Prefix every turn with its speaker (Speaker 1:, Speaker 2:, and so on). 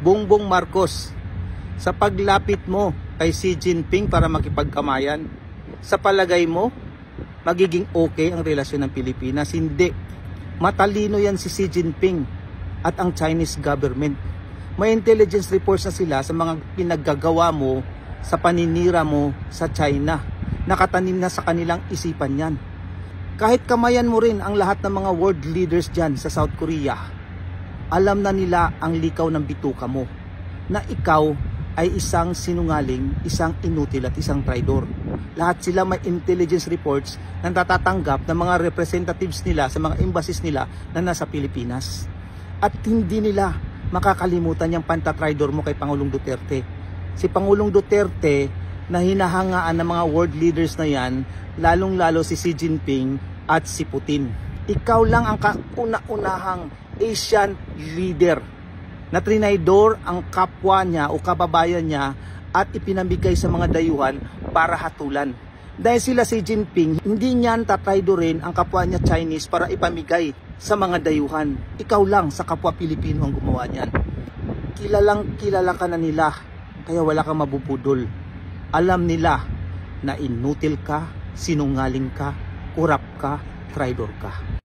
Speaker 1: Bongbong Marcos, sa paglapit mo kay Xi Jinping para makipagkamayan, sa palagay mo, magiging okay ang relasyon ng Pilipinas? Hindi. Matalino yan si Xi Jinping at ang Chinese government. May intelligence reports na sila sa mga pinaggagawa mo, sa paninira mo sa China. Nakatanim na sa kanilang isipan yan. Kahit kamayan mo rin ang lahat ng mga world leaders dyan sa South Korea, alam na nila ang likaw ng bituka mo, na ikaw ay isang sinungaling, isang inutil at isang traidor. Lahat sila may intelligence reports na natatanggap ng mga representatives nila sa mga embassies nila na nasa Pilipinas. At hindi nila makakalimutan yung pantatraidor mo kay Pangulong Duterte. Si Pangulong Duterte na hinahangaan ng mga world leaders na yan, lalong-lalo si Xi Jinping at si Putin. Ikaw lang ang kauna-unahang Asian leader na trinaydor ang kapwa niya o kababayan niya at ipinamigay sa mga dayuhan para hatulan. Dahil sila si Jinping, hindi niyan tatraydorin ang kapwa niya Chinese para ipamigay sa mga dayuhan. Ikaw lang sa kapwa Pilipino ang gumawa niyan. Kilalang kilala ka na nila, kaya wala kang mabubudol. Alam nila na inutil ka, sinungaling ka, kurap ka, traidor ka.